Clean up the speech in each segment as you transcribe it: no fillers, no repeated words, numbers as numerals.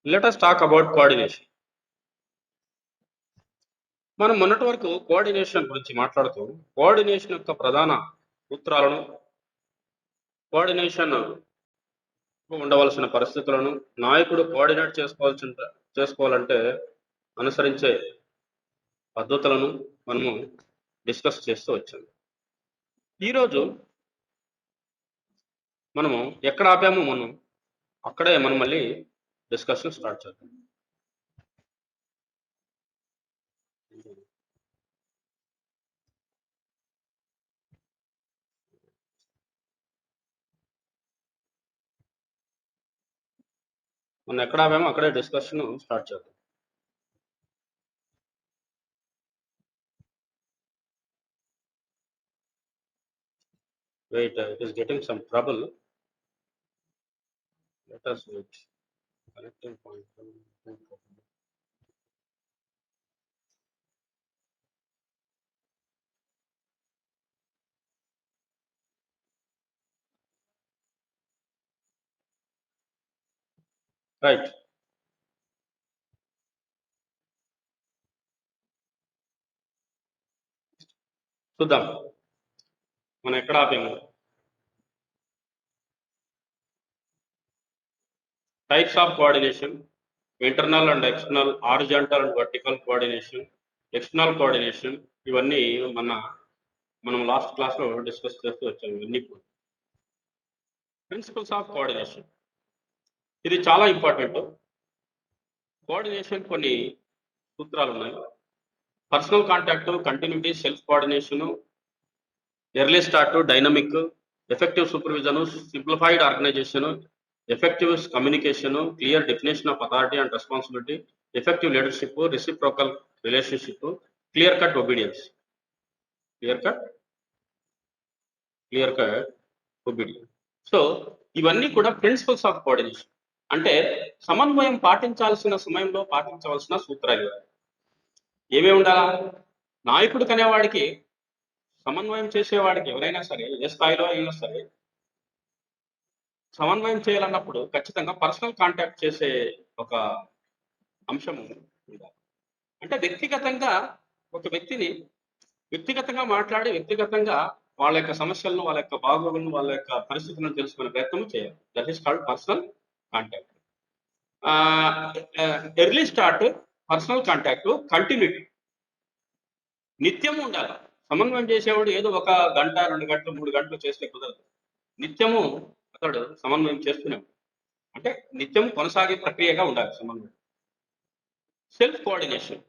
Let us talk about coordination. మనం మొన్నటి వరకు కోఆర్డినేషన్ గురించి మాట్లాడుతూ కోఆర్డినేషన్ యొక్క ప్రధాన సూత్రాలను, కోఆర్డినేషన్ ఉండవలసిన పరిస్థితులను, నాయకుడు కోఆర్డినేట్ చేసుకోవాలంటే అనుసరించే పద్ధతులను మనము డిస్కస్ చేస్తూ వచ్చాము. ఈరోజు మనము ఎక్కడ ఆపామో మనం అక్కడే మనం మళ్ళీ డిస్కషన్ స్టార్ట్ చేద్దాం. మనం ఎక్కడ ఆపామో అక్కడే డిస్కషన్ స్టార్ట్ చేద్దాం. Wait, it is getting some trouble. Let us wait. Connecting point. Right, చూద్దాం మనం ఎక్కడ ఆపాము. Types of coordination, internal and external, horizontal and vertical coordination, external coordination, ఇవన్నీ మనం లాస్ట్ క్లాస్లో డిస్కస్ చేస్తూ వచ్చాము. ఇవన్నీ ప్రిన్సిపల్స్ ఆఫ్ కోఆర్డినేషన్, ఇది చాలా ఇంపార్టెంట్. కోఆర్డినేషన్ కొన్ని సూత్రాలు ఉన్నాయి. Personal contact, continuity, self coordination, early start, dynamic, effective supervision, simplified organisation, effective communication, clear definition of authority and responsibility, effective leadership, reciprocal relationship, clear cut obedience. Clear cut obedience. So ఇవన్నీ కూడా principles of coordination. అంటే సమన్వయం పాటించాల్సిన సమయంలో పాటించవలసిన సూత్రాలు ఏమేమి ఉండాలా? నాయకుడు కనేవాడికి, సమన్వయం చేసేవాడికి, ఎవరైనా సరే ఏ స్థాయిలో అయినా సరే సమన్వయం చేయాలన్నప్పుడు ఖచ్చితంగా పర్సనల్ కాంటాక్ట్ చేసే ఒక అంశము ఉండాలి. అంటే వ్యక్తిగతంగా ఒక వ్యక్తిగతంగా మాట్లాడి, వ్యక్తిగతంగా వాళ్ళ యొక్క సమస్యలను, వాళ్ళ యొక్క బాగోగులను, వాళ్ళ యొక్క పరిస్థితులను తెలుసుకునే ప్రయత్నం చేయాలి. That is called personal contact. Early start, personal contact, continuity, నిత్యం ఉండాలి. సమన్వయం చేసేవాడు ఏదో ఒక గంట, 2 గంటలు, 3 గంటలు చేస్తే కుదరదు. నిత్యము అతడు సమన్వయం చేస్తూనే అంటే నిత్యం కొనసాగే ప్రక్రియగా ఉండాలి సమన్వయం. సెల్ఫ్ కోఆర్డినేషన్,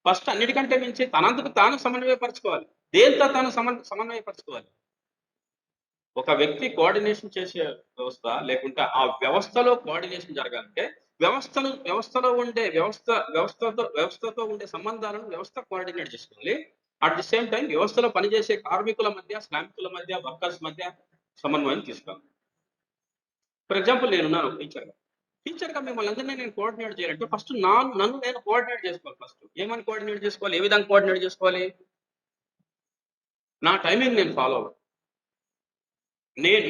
ఫస్ట్ అన్నిటికంటే మించి తనందుకు తాను సమన్వయపరచుకోవాలి. దేంతో తాను సమన్వయపరచుకోవాలి? ఒక వ్యక్తి కోఆర్డినేషన్ చేసే వ్యవస్థ, లేకుంటే ఆ వ్యవస్థలో కోఆర్డినేషన్ జరగాలంటే వ్యవస్థతో ఉండే సంబంధాలను వ్యవస్థ కోఆర్డినేట్ చేసుకోవాలి. అట్ ది సేమ్ టైం వ్యవస్థలో పనిచేసే కార్మికుల మధ్య, శ్రామికుల మధ్య, వర్కర్స్ మధ్య సమన్వయం తీసుకోవాలి. ఫర్ ఎగ్జాంపుల్, నేనున్నాను టీచర్గా మిమ్మల్ని అందరినీ నేను కోఆర్డినేట్ చేయాలంటే ఫస్ట్ నన్ను నేను కోఆర్డినేట్ చేసుకోవాలి. ఫస్ట్ ఏమని కోఆర్డినేట్ చేసుకోవాలి? ఏ విధంగా కోఆర్డినేట్ చేసుకోవాలి? నా టైమింగ్ నేను ఫాలో అవ్వాలి.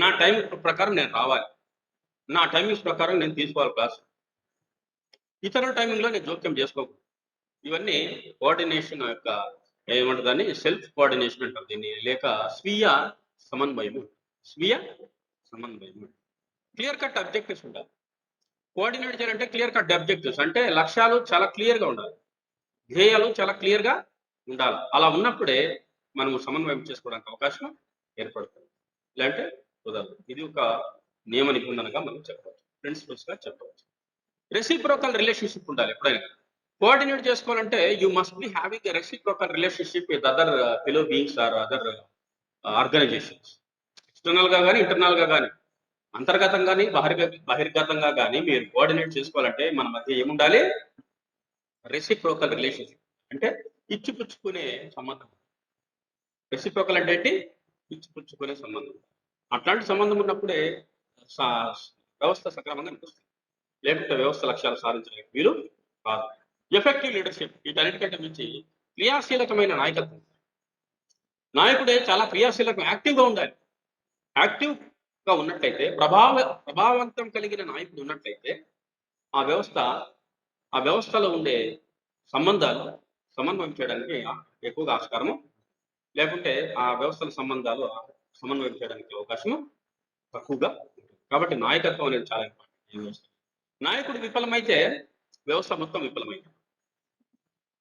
నా టైం ప్రకారం నేను రావాలి. నా టైమింగ్స్ ప్రకారం నేను తీసుకోవాలి క్లాస్. ఇతరుల టైమింగ్లో నేను జోక్యం చేసుకోకూడదు. ఇవన్నీ కోఆర్డినేషన్ యొక్క ఏమంటుందని సెల్ఫ్ కోఆర్డినేషన్ అంటారు దీన్ని, లేక స్వీయ సమన్వయము. క్లియర్ కట్ అబ్జెక్టివ్స్ ఉండాలి. కోఆర్డినేట్ చేయాలంటే క్లియర్ కట్ ఆబ్జెక్టివ్స్ అంటే లక్ష్యాలు చాలా క్లియర్గా ఉండాలి, ధ్యేయాలు చాలా క్లియర్గా ఉండాలి. అలా ఉన్నప్పుడే మనము సమన్వయం చేసుకోవడానికి అవకాశం ఏర్పడుతుంది. ఇలాంటి కుదరదు. ఇది ఒక నియమ నిబంధనగా మనం చెప్పవచ్చు, ప్రిన్సిపల్స్గా చెప్పవచ్చు. రెసిప్రోకల్ రిలేషన్షిప్ ఉండాలి. ఎప్పుడైనా కోఆర్డినేట్ చేసుకోవాలంటే you must be having a reciprocal relationship with other fellow beings or other organizations. ఎక్స్టర్నల్గా కానీ, ఇంటర్నల్గా కానీ, అంతర్గతంగాని, బహిర్గతంగా కానీ మీరు కోఆర్డినేట్ చేసుకోవాలంటే మన మధ్య ఏముండాలి? రెసిప్రోకల్ రిలేషన్షిప్ అంటే ఇచ్చిపుచ్చుకునే సంబంధం. రెసిప్రోకల్ అంటే ఏంటి? ఇచ్చిపుచ్చుకునే సంబంధం. అట్లాంటి సంబంధం ఉన్నప్పుడే వ్యవస్థ సక్రమంగా అనిపిస్తుంది. లేకుంటే వ్యవస్థ లక్ష్యాలు సాధించడానికి వీలు కాదు. ఎఫెక్టివ్ లీడర్షిప్, వీటన్నిటికంటే మించి క్రియాశీలకమైన నాయకత్వం. నాయకుడే చాలా క్రియాశీలకం, యాక్టివ్గా ఉండాలి. యాక్టివ్గా ఉన్నట్లయితే, ప్రభావవంతం కలిగిన నాయకుడు ఉన్నట్లయితే ఆ వ్యవస్థ ఆ వ్యవస్థలో ఉండే సంబంధాలు సమన్వయం చేయడానికి ఎక్కువగా ఆస్కారము, లేకుంటే ఆ వ్యవస్థల సంబంధాలు సమన్వయం చేయడానికి అవకాశం తక్కువగా ఉంటుంది. కాబట్టి నాయకత్వం అనేది చాలా ఇంపార్టెంట్ ఈ వ్యవస్థ. నాయకుడు విఫలమైతే వ్యవస్థ మొత్తం విఫలమైంది.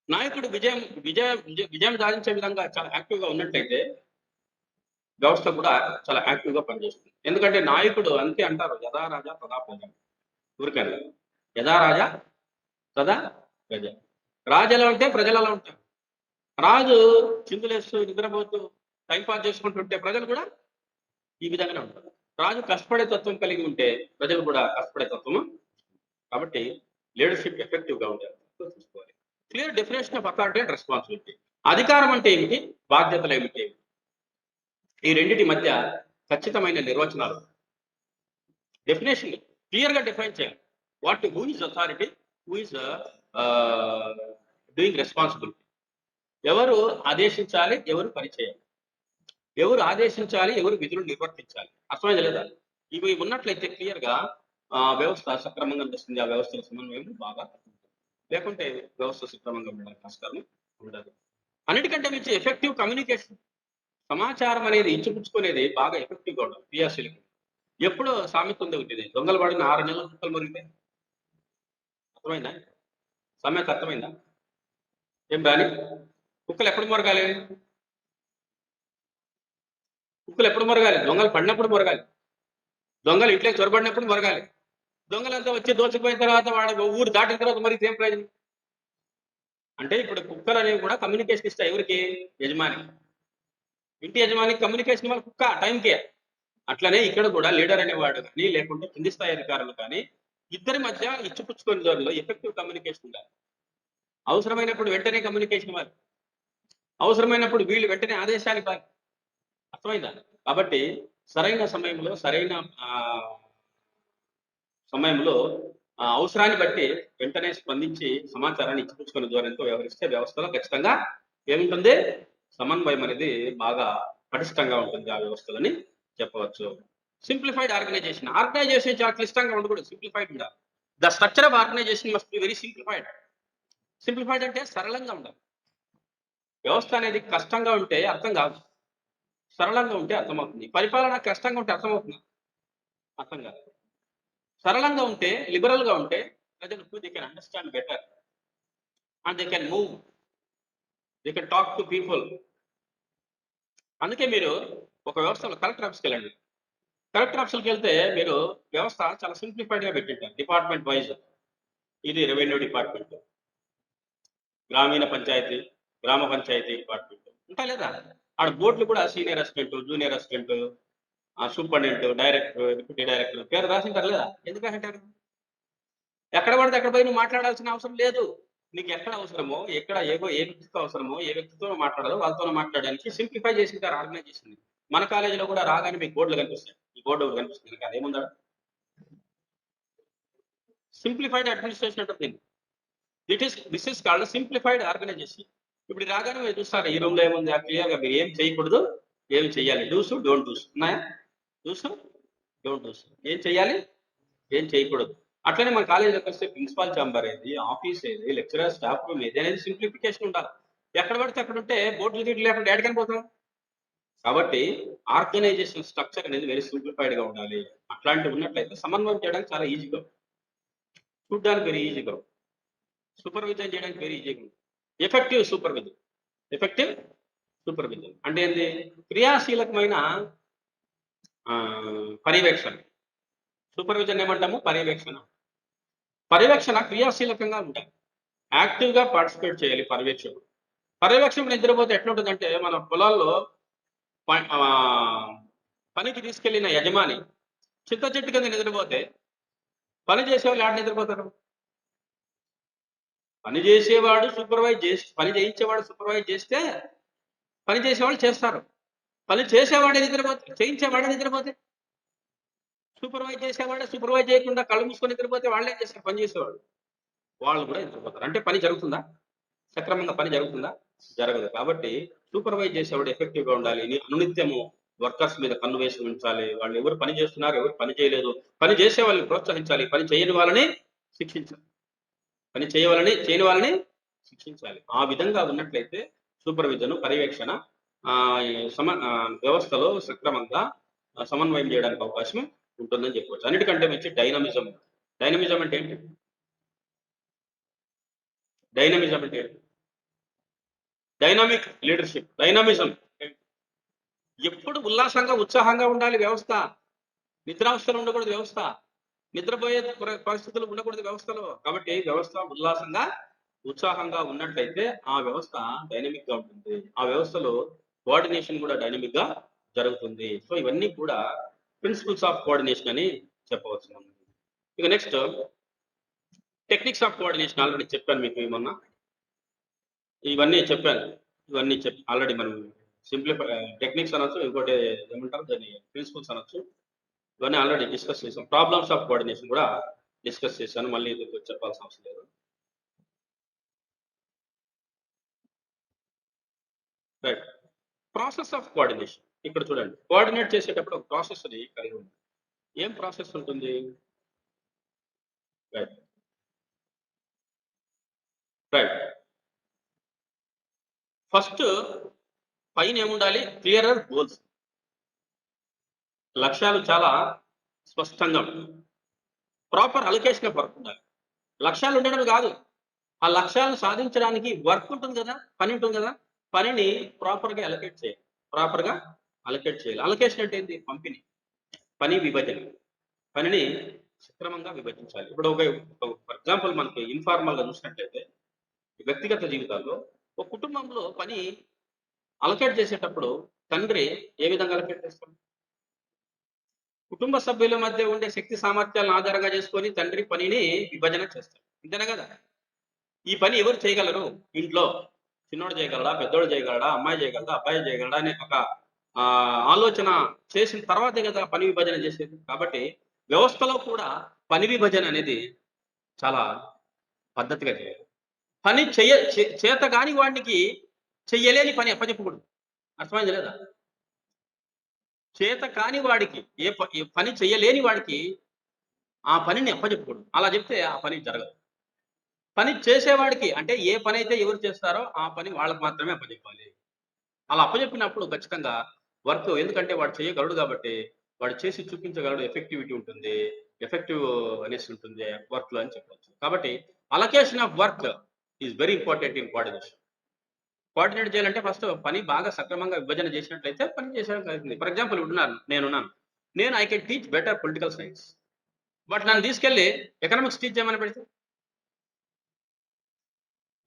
నాయకుడు విజయం సాధించే విధంగా చాలా యాక్టివ్గా ఉన్నట్లయితే వ్యవస్థ కూడా చాలా యాక్టివ్గా పనిచేస్తుంది. ఎందుకంటే నాయకుడు అంతే అంటారు, యథా రాజా తదా ప్రజ. ఊరికనే యథా రాజా తదా ప్రజ. రాజు ఎలా ఉంటే ప్రజలు అలా ఉంటారు. రాజు చిందులేస్తూ నిద్రపోతూ టైంపాస్ చేసుకుంటుంటే ప్రజలు కూడా ఈ విధంగానే ఉంటారు. రాజు కష్టపడే తత్వం కలిగి ఉంటే ప్రజలు కూడా కష్టపడే తత్వము. కాబట్టి లీడర్షిప్ ఎఫెక్టివ్ గా ఉండాలి చూసుకోవాలి. Clear definition of authority and responsibility. అధికారం అంటే ఏమిటి, బాధ్యతలు ఏమిటి, ఈ రెండింటి మధ్య ఖచ్చితమైన నిర్వచనాలు, డెఫినేషన్ క్లియర్ గా డిఫైన్ చేయాలి. Who is authority, who is doing responsibility. ఎవరు ఆదేశించాలి, ఎవరు పనిచేయాలి, ఎవరు ఆదేశించాలి, ఎవరు విధులు నిర్వర్తించాలి. అర్థమైంది లేదా? ఇవి ఉన్నట్లయితే క్లియర్ గా వ్యవస్థ సక్రమంగా నడుస్తుంది. ఆ వ్యవస్థల సమన్వయం బాగా, లేకుంటే వ్యవస్థ సక్రమంగా ఉండడానికి ఆస్కారం ఉండదు. అన్నిటికంటే మించి ఎఫెక్టివ్ కమ్యూనికేషన్. సమాచారం అనేది ఇచ్చిపుచ్చుకునేది బాగా ఎఫెక్టివ్ గా ఉండాలి క్రియాశీలకి. ఎప్పుడో సామెత ఉంది ఉంటుంది, దొంగలు పడిన 6 నెలల కుక్కలు మురిగితే. అర్థమైందా? సామెత అర్థమైందా? ఏం రాని కుక్కలు ఎప్పుడు మొరగాలి? కుక్కలు ఎప్పుడు మొరగాలి? దొంగలు పడినప్పుడు మొరగాలి. దొంగలు ఇంట్లో చొరబడినప్పుడు మొరగాలి. దొంగలంతా వచ్చి దోచుకుపోయిన తర్వాత వాడు ఊరు దాటిన తర్వాత మరి ఏం ప్రయోజనం? అంటే ఇప్పుడు కుక్కలు అనేవి కూడా కమ్యూనికేషన్ ఇస్తాయి. ఎవరికి? యజమాని. ఇంటి యజమానికి కమ్యూనికేషన్ ఇవ్వాలి కుక్క టైంకే. అట్లనే ఇక్కడ కూడా లీడర్ అనేవాడు కానీ, లేకుంటే కింది స్థాయి అధికారులు కానీ, ఇద్దరి మధ్య ఇచ్చిపుచ్చుకొని ధోరణిలో ఎఫెక్టివ్ కమ్యూనికేషన్ ఉండాలి. అవసరమైనప్పుడు వెంటనే కమ్యూనికేషన్ ఇవ్వాలి. అవసరమైనప్పుడు వీళ్ళు వెంటనే ఆదేశాలు ఇవ్వాలి. అర్థమైందా? కాబట్టి సరైన సమయంలో సమయంలో అవసరాన్ని బట్టి వెంటనే స్పందించి సమాచారాన్ని ఇచ్చిపుచ్చుకునే ధోరణితో వ్యవహరిస్తే వ్యవస్థలో ఖచ్చితంగా ఏముంటుంది? సమన్వయం అనేది బాగా పటిష్టంగా ఉంటుంది ఆ వ్యవస్థలని చెప్పవచ్చు. Simplified organisation. ఆర్గనైజేషన్ చాలా క్లిష్టంగా ఉండకూడదు, సింప్లిఫైడ్ ఉండాలి. The structure of organisation must be very simplified. Simplified అంటే సరళంగా ఉండాలి. వ్యవస్థ అనేది కష్టంగా ఉంటే అర్థం కాదు, సరళంగా ఉంటే అర్థమవుతుంది. పరిపాలన కష్టంగా ఉంటే అర్థమవుతుంది, అర్థం కాదు. సరళంగా ఉంటే, లిబరల్ గా ఉంటే ప్రజలు they can understand better and they can move, they can talk to people. అందుకే మీరు ఒక వ్యవస్థలో కలెక్టర్ ఆఫీస్కి వెళ్ళండి. కలెక్టర్ ఆఫీస్కి వెళ్తే మీరు వ్యవస్థ చాలా సింప్లిఫైడ్ గా పెట్టింటారు. డిపార్ట్మెంట్ వైజ్, ఇది రెవెన్యూ డిపార్ట్మెంట్, గ్రామీణ పంచాయతీ, గ్రామ పంచాయతీ డిపార్ట్మెంట్ ఉంటా లేదా? ఆడ బోర్డులు కూడా senior assistant, junior assistant, superintendent, director, deputy director పేరు రాసింటారు లేదా? ఎందుకు అంటారు? ఎక్కడ పడితే అక్కడ పోయి నువ్వు మాట్లాడాల్సిన అవసరం లేదు. నీకు ఎక్కడ అవసరమో, ఎక్కడ ఏ వ్యక్తితో అవసరమో, ఏ వ్యక్తితో మాట్లాడాలో వాళ్ళతో మాట్లాడడానికి సింప్లిఫై చేసింటారు ఆర్గనైజేషన్. మన కాలేజీలో కూడా రాగానే మీకు బోర్డులు కనిపిస్తాయి. ఈ బోర్డు ఒకటి కనిపిస్తుంది కదా, ఏముందా? సింప్లిఫైడ్ అడ్మినిస్ట్రేషన్ అంటే this is called simplified organisation. ఇప్పుడు రాగానే మీరు చూస్తారు ఈ రూమ్ లో ఏముంది, క్లియర్గా మీరు ఏం చేయకూడదు, ఏం చేయాలి, డూస్ డోంట్ డూస్ ఉన్నాయా? డూస్ డోంట్ డూస్, ఏం చేయాలి, ఏం చేయకూడదు. అట్లనే మన కాలేజీలోకి వస్తే ప్రిన్సిపాల్ ఛాంబర్ ఏది, ఆఫీస్ ఏది, లెక్చరర్ స్టాఫ్ రూమ్ ఏది అనేది సింప్లిఫికేషన్ ఉండాలి. ఎక్కడ పడితే అక్కడ ఉంటే బోర్డులు గిట్లు లేకుండా ఎక్కడికని పోతాం. కాబట్టి ఆర్గనైజేషన్ స్ట్రక్చర్ అనేది వెరీ సింప్లిఫైడ్ గా ఉండాలి. అట్లాంటివి ఉన్నట్లయితే సమన్వయం చేయడానికి చాలా ఈజీగా, చూడడానికి వెరీ ఈజీగా, సూపర్విజన్ చేయడానికి వెరీ ఈజీగా ఉంటుంది. Effective supervision. ఎఫెక్టివ్ సూపర్విజన్ అంటే ఏంటి? క్రియాశీలకమైన పర్యవేక్షణ. సూపర్విజన్ ఏమంటాము? పర్యవేక్షణ. పర్యవేక్షణ క్రియాశీలకంగా ఉంటాయి, యాక్టివ్ గా పార్టిసిపేట్ చేయాలి పర్యవేక్షకుడు. పర్యవేక్షకుడు నిద్రపోతే ఎట్లుంటుందంటే, మన పొలాల్లో పనికి తీసుకెళ్లిన యజమాని చింత చెట్టు కింద నిద్రపోతే పని చేసేవాళ్ళు ఆడ నిద్రపోతారు. పని చేసేవాడు సూపర్వైజ్ చేసి, పని చేయించేవాడు సూపర్వైజ్ చేస్తే పని చేసేవాళ్ళు చేస్తారు. పని చేసేవాడే నిద్రపోతే, చేయించేవాడే నిద్రపోతే, సూపర్వైజ్ చేసేవాడే సూపర్వైజ్ చేయకుండా కళ్ళు మూసుకొని నిద్రపోతే వాళ్ళు ఏం చేస్తారు? పని చేసేవాడు వాళ్ళు కూడా నిద్రపోతారు. అంటే పని జరుగుతుందా? సక్రమంగా పని జరుగుతుందా? జరగదు. కాబట్టి సూపర్వైజ్ చేసేవాడు ఎఫెక్టివ్ గా ఉండాలి. అనునిత్యము వర్కర్స్ మీద కన్ను వేసి ఉంచాలి. వాళ్ళు ఎవరు పని చేస్తున్నారు, ఎవరు పని చేయలేదు, పని చేసే వాళ్ళని ప్రోత్సహించాలి, పని చేయని వాళ్ళని శిక్షించాలి. పని చేయని వాళ్ళని శిక్షించాలి. ఆ విధంగా ఉన్నట్లయితే సూపర్విజన్, పర్యవేక్షణ వ్యవస్థలో సక్రమంగా సమన్వయం చేయడానికి అవకాశం ఉంటుందని చెప్పవచ్చు. అన్నిటికంటే మించి డైనమిజం. డైనమిజం అంటే ఏంటి? డైనమిజం అంటే ఏంటి? Dynamic leadership. డైనమిజం ఎప్పుడు ఉల్లాసంగా, ఉత్సాహంగా ఉండాలి వ్యవస్థ. నిద్రావస్థలో ఉండకూడదు వ్యవస్థ. నిద్రపోయే పరిస్థితులు ఉండకూడదు వ్యవస్థలో. కాబట్టి వ్యవస్థ ఉల్లాసంగా, ఉత్సాహంగా ఉన్నట్లయితే ఆ వ్యవస్థ డైనమిక్ గా ఉంటుంది. ఆ వ్యవస్థలో కోఆర్డినేషన్ కూడా డైనమిక్ గా జరుగుతుంది. సో ఇవన్నీ కూడా ప్రిన్సిపల్స్ ఆఫ్ కోఆర్డినేషన్ అని చెప్పవచ్చు. ఇక next techniques of coordination already చెప్పాను మీకు మొన్న. ఇవన్నీ చెప్పాను. ఇవన్నీ ఆల్రెడీ మనం సింప్లిఫై టెక్నిక్స్ అనొచ్చు, ఇంకోటి ఏమంటారు దాన్ని ప్రిన్సిపల్స్ అనొచ్చు. ఇవన్నీ ఆల్రెడీ డిస్కస్ చేసాం. ప్రాబ్లమ్స్ ఆఫ్ కోఆర్డినేషన్ కూడా డిస్కస్ చేశాను. మళ్ళీ ఇది చెప్పాల్సిన అవసరం లేదు. రైట్. Process of coordination. ఇక్కడ చూడండి, కోఆర్డినేట్ చేసేటప్పుడు ఒక ప్రాసెస్ అది కలిగి ఉంది. ఏం ప్రాసెస్ ఉంటుంది? Right right. ఫస్ట్ పైన ఏముండాలి? Clearer goals. లక్ష్యాలు చాలా స్పష్టంగా ఉంటాయి. ప్రాపర్ అలొకేషన్ ఆఫ్ వర్క్ ఉండాలి. లక్ష్యాలు ఉండడం కాదు, ఆ లక్ష్యాలను సాధించడానికి వర్క్ ఉంటుంది కదా, పని ఉంటుంది కదా, పనిని ప్రాపర్గా అలొకేట్ చేయాలి. ప్రాపర్గా అలొకేట్ చేయాలి. అలొకేషన్ అంటే ఏంటి? పంపిణీ, పని విభజన. పనిని సక్రమంగా విభజించాలి. ఇప్పుడు ఫర్ ఎగ్జాంపుల్ మనకి ఇన్ఫార్మల్ గా చూసినట్లయితే వ్యక్తిగత జీవితాల్లో ఒక కుటుంబంలో పని అలొకేట్ చేసేటప్పుడు తండ్రి ఏ విధంగా అలొకేట్ చేస్తాడు? కుటుంబ సభ్యుల మధ్య ఉండే శక్తి సామర్థ్యాలను ఆధారంగా చేసుకొని తండ్రి పనిని విభజన చేస్తాడు. అంతేనా కదా? ఈ పని ఎవరు చేయగలరు ఇంట్లో? చిన్నోడు చేయగలడా, పెద్దోడు చేయగలడా, అమ్మాయి చేయగలదా, అబ్బాయి చేయగలడా అనే ఒక ఆలోచన చేసిన తర్వాతే కదా పని విభజన చేసేది. కాబట్టి వ్యవస్థలో కూడా పని విభజన అనేది చాలా పద్ధతిగా చేయాలి. పని చేత కాని వాడికి చెయ్యలేని పని అప్పచెప్పకూడదు. అర్థమైంది లేదా? చేత కాని వాడికి ఏ పని చెయ్యలేని వాడికి ఆ పనిని అప్పచెప్పకూడదు. అలా చెప్తే ఆ పని జరగదు. పని చేసేవాడికి అంటే ఏ పని అయితే ఎవరు చేస్తారో ఆ పని వాళ్ళకి మాత్రమే అప్పచెప్పాలి. అలా అప్పచెప్పినప్పుడు ఖచ్చితంగా వర్క్, ఎందుకంటే వాడు చేయగలడు కాబట్టి వాడు చేసి చూపించగలడు, ఎఫెక్టివిటీ ఉంటుంది, ఎఫెక్టివ్ అనేసి ఉంటుంది వర్క్ లో అని చెప్పవచ్చు. కాబట్టి allocation of work is very important in coordination. Coordinate చేయాలంటే ఫస్ట్ పని బాగా సక్రమంగా విభజన చేసినట్లయితే పని చేసేయడం అవుతుంది. ఫర్ ఎగ్జాంపుల్ నేనున్నాను, నేను I can teach better political science. But నన్ను తీసుకెళ్ళి ఎకనామిక్స్ టీచ్ చేయమని పెడితే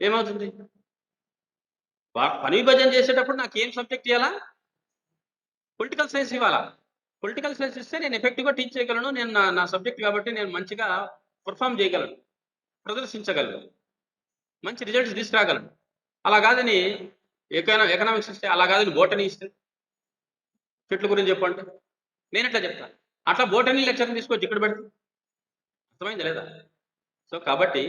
ఏమవుతుంది? పని విభజన చేసేటప్పుడు నాకు ఏం సబ్జెక్ట్ ఇవ్వాలా? పొలిటికల్ సైన్స్ ఇవ్వాలా? పొలిటికల్ సైన్స్ ఇస్తే నేను ఎఫెక్టివ్గా టీచ్ చేయగలను. నేను నా సబ్జెక్ట్ కాబట్టి నేను మంచిగా పర్ఫామ్ చేయగలను, ప్రదర్శించగలను, మంచి రిజల్ట్స్ తీసుకురాగలను. అలా కాదని ఎకనామిక్స్ ఇస్తే, అలా కాదని బోటనీ ఇస్తే, చెట్ల గురించి చెప్పండి, నేను ఎట్లా చెప్తాను? అట్లా బోటనీ లెక్చర్ తీసుకొచ్చి ఇక్కడ పెడతాను. అర్థమైంది లేదా? సో కాబట్టి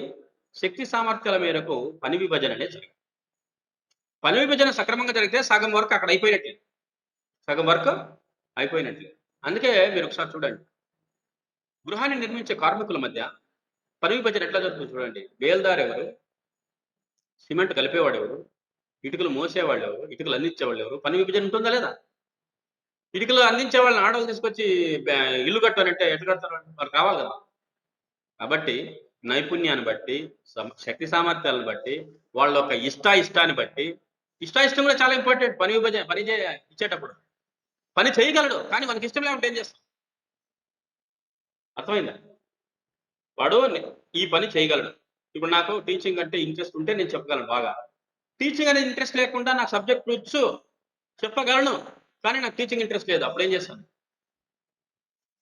శక్తి సామర్థ్యాల మేరకు పని విభజన అనేది జరగాలి. పని విభజన సక్రమంగా జరిగితే సగం వర్క్ అక్కడ అయిపోయినట్లే. సగం వర్క్ అయిపోయినట్లే. అందుకే మీరు ఒకసారి చూడండి, గృహాన్ని నిర్మించే కార్మికుల మధ్య పని విభజన ఎట్లా జరుగుతుంది చూడండి. బేల్దార్ ఎవరు? సిమెంట్ కలిపేవాడు ఎవరు? ఇటుకలు మోసేవాళ్ళు ఎవరు? ఇటుకలు అందించేవాళ్ళు ఎవరు? పని విభజన ఉంటుందా లేదా? ఇటుకలు అందించే వాళ్ళని ఆడవాళ్ళు తీసుకొచ్చి ఇల్లు కట్టారంటే ఎట్లా కడతారు? వారు కావాలి కదా. కాబట్టి నైపుణ్యాన్ని బట్టి, శక్తి సామర్థ్యాలను బట్టి, వాళ్ళ యొక్క ఇష్టాన్ని బట్టి, ఇష్టం కూడా చాలా ఇంపార్టెంట్. పని విభజన ఇచ్చేటప్పుడు పని చేయగలడు, కానీ మనకి ఇష్టం లేకుంటే ఏం చేస్తాం? అర్థమైందా? వాడు ఈ పని చేయగలడు. ఇప్పుడు నాకు టీచింగ్ అంటే ఇంట్రెస్ట్ ఉంటే నేను చెప్పగలను బాగా. టీచింగ్ అనేది ఇంట్రెస్ట్ లేకుండా నాకు సబ్జెక్ట్ వచ్చు, చెప్పగలను, కానీ నాకు టీచింగ్ ఇంట్రెస్ట్ లేదు. అప్పుడు ఏం చేస్తాను?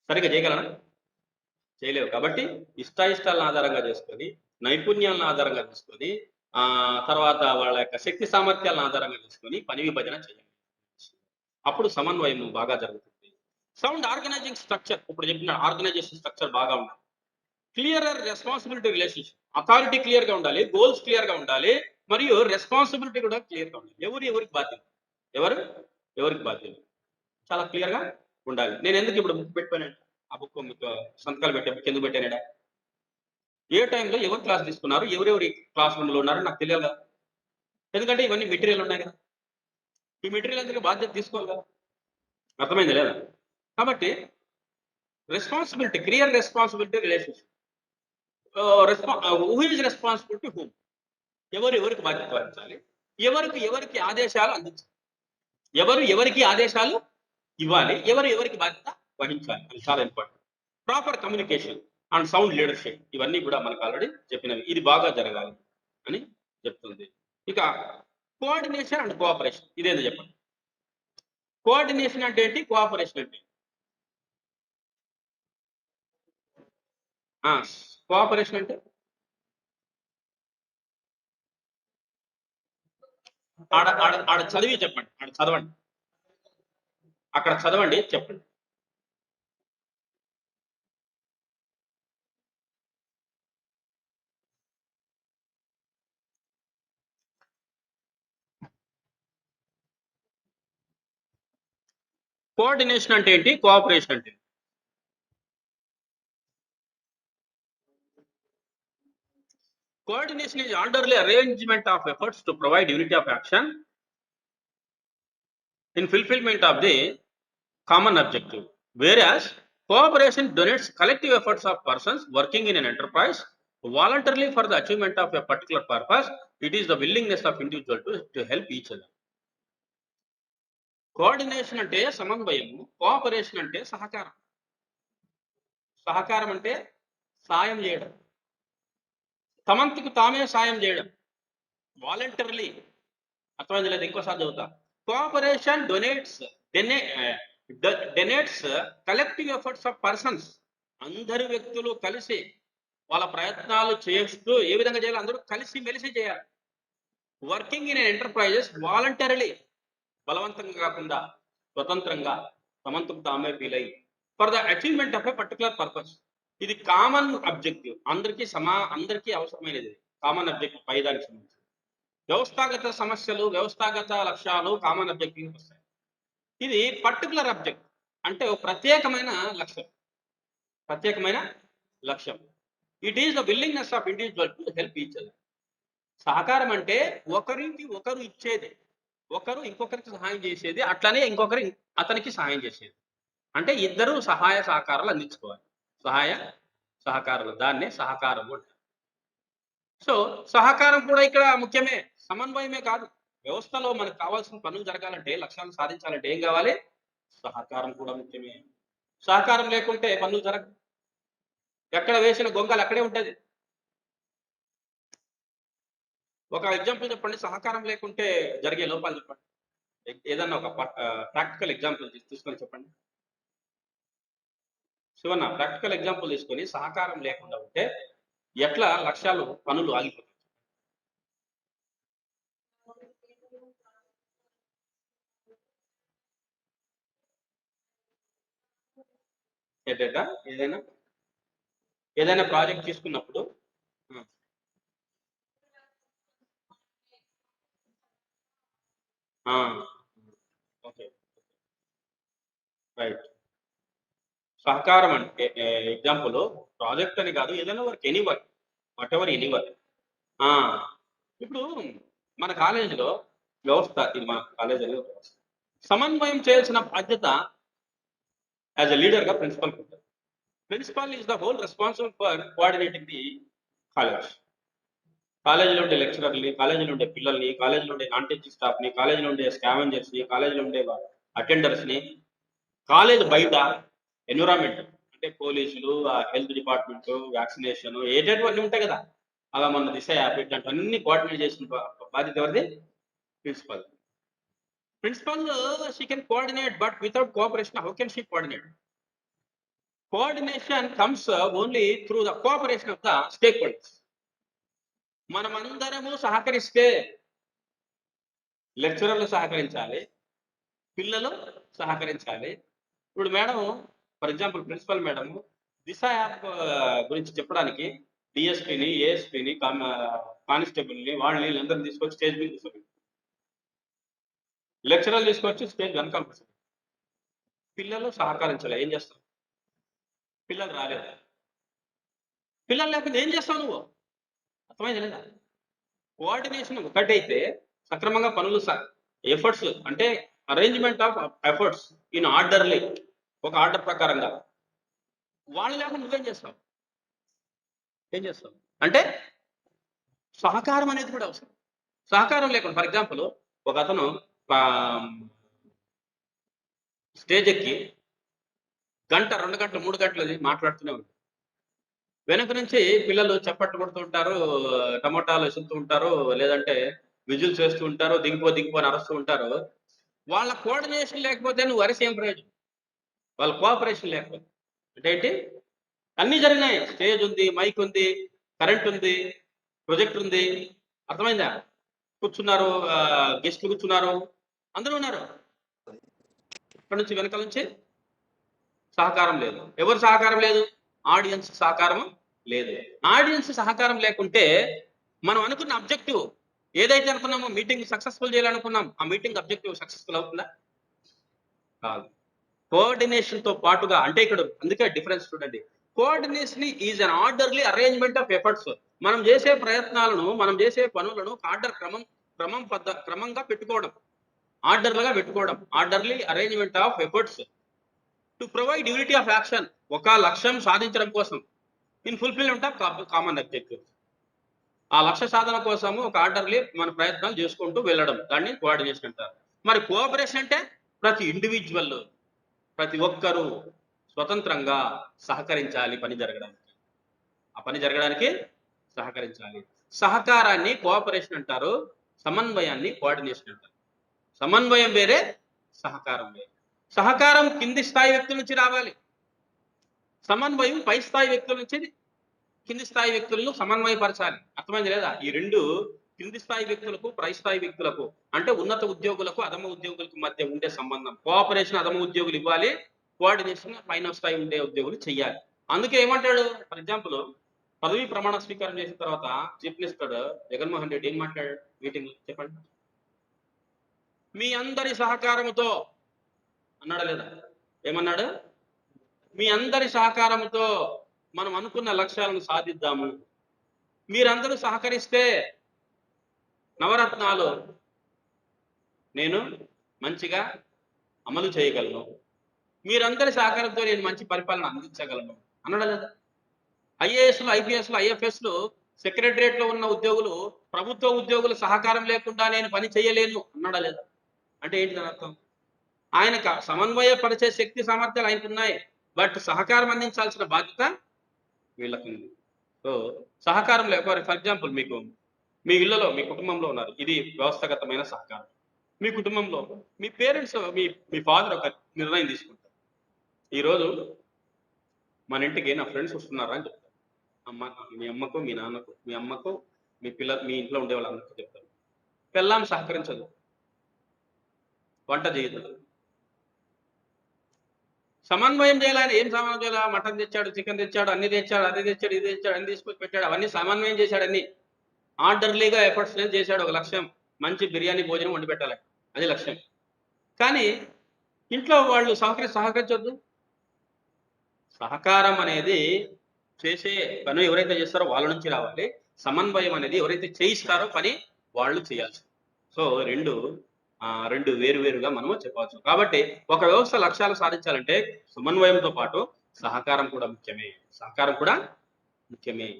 సరిగ్గా చేయగలనా? చేయలేవు. కాబట్టి ఇష్టాలను ఆధారంగా చేసుకొని, నైపుణ్యాలను ఆధారంగా తీసుకొని, తర్వాత వాళ్ళ యొక్క శక్తి సామర్థ్యాలను ఆధారంగా తీసుకొని పని విభజన చేయాలి. అప్పుడు సమన్వయం బాగా జరుగుతుంది. సౌండ్ ఆర్గనైజింగ్ స్ట్రక్చర్, ఇప్పుడు చెప్పిన ఆర్గనైజేషన్ స్ట్రక్చర్ బాగా ఉండాలి. Clear responsibility relationship. Authority clear గా ఉండాలి, గోల్స్ క్లియర్ గా ఉండాలి, మరియు రెస్పాన్సిబిలిటీ కూడా క్లియర్ గా ఉండాలి. ఎవరికి బాధ్యత, ఎవరికి బాధ్యత చాలా క్లియర్ గా ఉండాలి. నేను ఎందుకు ఇప్పుడు బుక్ పెట్టాను? ఆ బుక్ మీకు సంతకాలు పెట్టే బుక్ ఎందుకు పెట్టానడా? ఏ టైంలో ఎవరు క్లాస్ తీసుకున్నారు, ఎవరెవరు క్లాస్ రూమ్లో ఉన్నారు నాకు తెలియాలి కదా. ఎందుకంటే ఇవన్నీ మెటీరియల్ ఉన్నాయి కదా. ఈ మెటీరియల్ అందరికీ బాధ్యత తీసుకోవాలి కదా. అర్థమైంది లేదా? కాబట్టి responsibility, clear responsibility relationship. Who is responsible to whom, ఎవరు ఎవరికి బాధ్యత వహించాలి, ఎవరికి ఎవరికి ఆదేశాలు అందించాలి, ఎవరు ఎవరికి ఆదేశాలు ఇవ్వాలి, ఎవరు ఎవరికి బాధ్యత వహించాలి, అది చాలా important. Proper communication and sound leadership, ఇవన్నీ కూడా మనకు ఆల్రెడీ చెప్పినవి. ఇది బాగా జరగాలి అని చెప్తుంది. ఇక కోఆర్డినేషన్ అండ్ కోఆపరేషన్, ఇదేందో చెప్పండి. కోఆర్డినేషన్ అంటే ఏంటి, కోఆపరేషన్ అంటే కోఆపరేషన్ అంటే ఆడ ఆడ ఆడ చదివి చెప్పండి, ఆడ చదవండి, అక్కడ చదవండి చెప్పండి. కోఆర్డినేషన్ అంటే ఏంటి, కోఆపరేషన్ అంటే coordination is orderly arrangement of efforts to provide unity of action in fulfillment of the common objective, whereas cooperation denotes collective efforts of persons working in an enterprise voluntarily for the achievement of a particular purpose. It is the willingness of individual to help each other. Coordination అంటే సమన్వయము, cooperation అంటే సహకారం. సహకారం అంటే సాయం చేయడం, తమంతకు తామే సాయం చేయడం, వాలంటరీలీ. అర్థమైంది లేదా? ఇంకోసారి చదువుతా. Cooperation donates collective efforts of persons, అందరు వ్యక్తులు కలిసి వాళ్ళ ప్రయత్నాలు చేస్తూ ఏ విధంగా చేయాలి, అందరూ కలిసి మెలిసి చేయాలి. వర్కింగ్ ఇన్ ఎంటర్ప్రైజెస్ వాలంటరీలీ, బలవంతంగా కాకుండా స్వతంత్రంగా తమంతకు తామే ఫీల్ అయ్యి for the achievement of a particular purpose. ఇది కామన్ అబ్జెక్టివ్, అందరికీ అవసరమైనది. కామన్ అబ్జెక్టివ్ పై దానికి సంబంధించి వ్యవస్థాగత సమస్యలు, వ్యవస్థాగత లక్ష్యాలు కామన్ అబ్జెక్టివ్ వస్తాయి. ఇది పర్టికులర్ అబ్జెక్ట్ అంటే ఒక ప్రత్యేకమైన లక్ష్యం, ప్రత్యేకమైన లక్ష్యం. It is the willingness of individual to help each other. సహకారం అంటే ఒకరికి ఒకరు ఇచ్చేది, ఒకరు ఇంకొకరికి సహాయం చేసేది, అట్లనే ఇంకొకరు అతనికి సహాయం చేసేది. అంటే ఇద్దరు సహాయ సహకారాలు అందించుకోవాలి. సహాయ సహకారాలు, దాన్నే సహకారము అంటారు. సో సహకారం కూడా ఇక్కడ ముఖ్యమే, సమన్వయమే కాదు. వ్యవస్థలో మనకు కావాల్సిన పనులు జరగాలంటే, లక్ష్యాలు సాధించాలంటే ఏం కావాలి, సహకారం కూడా ముఖ్యమే. సహకారం లేకుంటే పనులు జరగవు. ఎక్కడ వేసిన గొంగలు అక్కడే ఉంటది. ఒక ఎగ్జాంపుల్ చెప్పండి, సహకారం లేకుంటే జరిగే లోపాలు చెప్పండి. ఏదన్నా ఒక ప్రాక్టికల్ ఎగ్జాంపుల్ తీసుకొని చెప్పండి. శివన్న, ప్రాక్టికల్ ఎగ్జాంపుల్ తీసుకొని సహకారం లేకుండా ఉంటే ఎట్లా లక్ష్యాలు, పనులు ఆగిపోతాయి. ఏంటంట, ఏదైనా ఏదైనా ప్రాజెక్ట్ తీసుకున్నప్పుడు ఓకే, రైట్. సహకారం అంటే ఎగ్జాంపుల్ ప్రాజెక్ట్ అని కాదు, ఏదైనా work, any work, what ever any work. ఇప్పుడు మన కాలేజీలో వ్యవస్థ, ఇది మన కాలేజ్ అనేది ఒక వ్యవస్థ. సమన్వయం చేయాల్సిన బాధ్యత యాజ్ అ లీడర్ గా ప్రిన్సిపల్ ఉంటుంది. Principal is the whole responsible for coordinating the college. కాలేజీలో ఉండే లెక్చరర్ని, కాలేజీలో ఉండే పిల్లల్ని, కాలేజీలో ఉండే నాన్ టీచింగ్ స్టాఫ్ని, కాలేజీలో ఉండే స్కావెంజర్స్ని, కాలేజీలో ఉండే అటెండర్స్ని, కాలేజ్ బయట ఎన్విరాన్మెంట్ అంటే పోలీసులు, హెల్త్ డిపార్ట్మెంట్, వ్యాక్సినేషన్, ఏటేటివన్నీ ఉంటాయి కదా. అలా మన దిశ యాప్ ఇట్లాంటివన్నీ కోఆర్డినేట్ చేసిన బాధ్యత ఎవరిది, principal. Principal she can coordinate, but without cooperation how can she coordinate? Coordination comes only through the cooperation of the stakeholders. మనమందరము సహకరిస్తే లెక్చరర్లు సహకరించాలి, పిల్లలు సహకరించాలి. ఇప్పుడు madam, for example principal madam Disha app గురించి చెప్పడానికి డిఎస్పీని, ఏఎస్పీని, కానిస్టేబుల్ని, వాళ్ళని వీళ్ళందరినీ తీసుకొచ్చి స్టేజ్ మీద కూర్చోండి. లెక్చరర్లు తీసుకొచ్చి స్టేజ్ వెనకాల కూర్చోండి. పిల్లలు సహకరించాలి, ఏం చేస్తారు? పిల్లలు రాలేదు. పిల్లలు లేకపోతే ఏం చేస్తావు నువ్వు? అర్థమైంది లేదా? కోఆర్డినేషన్ ఒకటైతే సక్రమంగా పనులు ఎఫర్ట్స్ అంటే arrangement of efforts in orderly, ఒక ఆర్డర్ ప్రకారంగా. వాళ్ళు లేకుండా నువ్వేం చేస్తావు? ఏం చేస్తావు అంటే సహకారం అనేది కూడా అవసరం. సహకారం లేకుండా ఫర్ ఎగ్జాంపుల్ ఒక అతను స్టేజ్ ఎక్కి గంట 2 గంటలు 3 గంటలు మాట్లాడుతూనే ఉంటారు. వెనక నుంచి పిల్లలు చప్పట్లు కొడుతూ ఉంటారు, టమోటాలు వేసుకుంటూ ఉంటారు, లేదంటే విజిల్స్ వేస్తూ ఉంటారు, దిగిపో అని అరుస్తూ ఉంటారు. వాళ్ళ కోఆర్డినేషన్ లేకపోతే నువ్వు అరిసి ఏం ప్రయోజనం? వాళ్ళ కోఆపరేషన్ లేకపోతే అంటే ఏంటి? అన్నీ జరిగినాయి. స్టేజ్ ఉంది, మైక్ ఉంది, కరెంట్ ఉంది, ప్రొజెక్టర్ ఉంది. అర్థమైందా? కూర్చున్నారు, గెస్ట్లు కూర్చున్నారు, అందరూ ఉన్నారు. ఇక్కడ నుంచి వెనకాల నుంచి సహకారం లేదు. ఎవరు సహకారం లేదు? ఆడియన్స్ సహకారం లేదు. ఆడియన్స్ సహకారం లేకుంటే మనం అనుకున్న అబ్జెక్టివ్ ఏదైతే అనుకున్నామో, మీటింగ్ సక్సెస్ఫుల్ చేయాలనుకున్నాం, ఆ మీటింగ్ అబ్జెక్టివ్ సక్సెస్ఫుల్ అవుతుందా? కాదు. కోఆర్డినేషన్ తో పాటుగా అంటే ఇక్కడ అందుకే డిఫరెన్స్ చూడండి. Coordination is an orderly arrangement of efforts. మనం చేసే ప్రయత్నాలను, మనం చేసే పనులను ఆర్డర్ క్రమంగా పెట్టుకోవడం, ఆర్డర్లుగా పెట్టుకోవడం, orderly arrangement of efforts to provide unity of action, ఒక లక్ష్యం సాధించడం కోసం, in fulfilment of common objective. ఆ లక్ష్య సాధన కోసము ఒక ఆర్డర్లీ మన ప్రయత్నాలు చేసుకుంటూ వెళ్ళడం, దాన్ని కోఆర్డినేషన్ అంటారు. మరి కోఆపరేషన్ అంటే ప్రతి ఇండివిజువల్, ప్రతి ఒక్కరూ స్వతంత్రంగా సహకరించాలి పని జరగడానికి. ఆ పని జరగడానికి సహకరించాలి. సహకారాన్ని కోఆపరేషన్ అంటారు, సమన్వయాన్ని కోఆర్డినేషన్ అంటారు. సమన్వయం వేరే, సహకారం వేరే. సహకారం కింది స్థాయి వ్యక్తుల నుంచి రావాలి, సమన్వయం పై స్థాయి వ్యక్తుల నుంచి కింది స్థాయి వ్యక్తులను సమన్వయపరచాలి. అర్థమైంది లేదా? ఈ రెండు కింది స్థాయి వ్యక్తులకు, పై స్థాయి వ్యక్తులకు, అంటే ఉన్నత ఉద్యోగులకు, అధమ ఉద్యోగులకు మధ్య ఉండే సంబంధం. కోఆపరేషన్ అధమ ఉద్యోగులు ఇవ్వాలి, కోఆర్డినేషన్ పైన స్థాయి ఉండే ఉద్యోగులు చెయ్యాలి. అందుకే ఏమంటాడు? ఫర్ ఎగ్జాంపుల్ పదవీ ప్రమాణ స్వీకారం చేసిన తర్వాత చీఫ్ మినిస్టర్ జగన్మోహన్ రెడ్డి ఏం మాట్లాడాడు మీటింగ్ చెప్పండి? మీ అందరి సహకారంతో అన్నాడా లేదా? ఏమన్నాడు? మీ అందరి సహకారంతో మనం అనుకున్న లక్ష్యాలను సాధిద్దాము. మీరందరూ సహకరిస్తే నవరత్నాలు నేను మంచిగా అమలు చేయగలను. మీరందరి సహకారంతో నేను మంచి పరిపాలన అందించగలను అన్నాడా లేదా? ఐఏఎస్లు, ఐపీఎస్లు, ఐఎఫ్ఎస్లు, సెక్రటరియట్లో ఉన్న ఉద్యోగులు ప్రభుత్వ ఉద్యోగుల సహకారం లేకుండా నేను పని చేయలేను అన్నాడా లేదా? అంటే ఏంటి దాని అర్థం? ఆయనకు సమన్వయపరిచే శక్తి సామర్థ్యాలు ఆయనకున్నాయి, బట్ సహకారం అందించాల్సిన బాధ్యత వీళ్ళకుంది. సో సహకారం లేకపోతే ఫర్ ఎగ్జాంపుల్ మీకు మీ ఇళ్లలో, మీ కుటుంబంలో ఉన్నారు, ఇది వ్యవస్థాగతమైన సహకారం. మీ కుటుంబంలో మీ పేరెంట్స్, మీ మీ ఫాదర్ ఒక నిర్ణయం తీసుకుంటారు. ఈరోజు మన ఇంటికి నా ఫ్రెండ్స్ వస్తున్నారా అని చెప్తారు. మీ అమ్మకు, మీ నాన్నకు, మీ అమ్మకు, మీ ఇంట్లో ఉండే వాళ్ళందరికీ చెప్తారు. పెళ్ళాం సహకరించదు, వంట చేయదు, సమన్వయం చేయాలని. ఏం సమన్వయం చేయాలా? మటన్ తెచ్చాడు, చికెన్ తెచ్చాడు, అన్ని తెచ్చాడు, అది తెచ్చాడు, ఇది తెచ్చాడు, అన్ని తీసుకొచ్చి పెట్టాడు, అవన్నీ సమన్వయం చేశాడు. అన్ని ఆర్డర్లీగా ఎఫర్ట్స్ చేశాడు. ఒక లక్ష్యం, మంచి బిర్యానీ భోజనం వండి పెట్టాలి, అది లక్ష్యం. కానీ ఇంట్లో వాళ్ళు సహకరించొద్దు. సహకారం అనేది చేసే పని ఎవరైతే చేస్తారో వాళ్ళ నుంచి రావాలి. సమన్వయం అనేది ఎవరైతే చేయిస్తారో పని వాళ్ళు చేయాల్సి. సో రెండు వేరుగా మనము చెప్పవచ్చు. కాబట్టి ఒక వ్యవస్థ లక్ష్యాలు సాధించాలంటే సమన్వయంతో పాటు సహకారం కూడా ముఖ్యమే.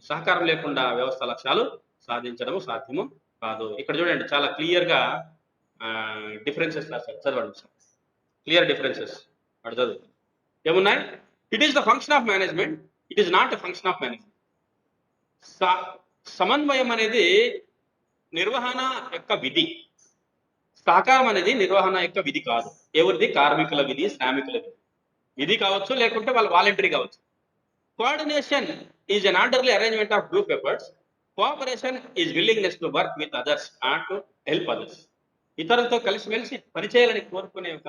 సహకారం లేకుండా వ్యవస్థ లక్ష్యాలు సాధించడం సాధ్యము కాదు. ఇక్కడ చూడండి, చాలా క్లియర్‌గా డిఫరెన్సెస్ రాశారు. చదవండి సార్. క్లియర్ డిఫరెన్సెస్ అటు చదువు. ఏమున్నాయి? It is the function of management, it is not a function of management. సమన్వయం అనేది నిర్వహణ యొక్క విధి, సహకారం అనేది నిర్వహణ యొక్క విధి కాదు. ఎవరిది? కార్మికుల విధి, శ్రామికుల విధి కావచ్చు, లేకుంటే వాళ్ళ వాలంటరీ కావచ్చు. Coordination is an orderly arrangement of group efforts. Cooperation is willingness to work with others and to help others. ఇతరులతో కలిసిమెలిసి పనిచేయాలని కోరుకునే ఒక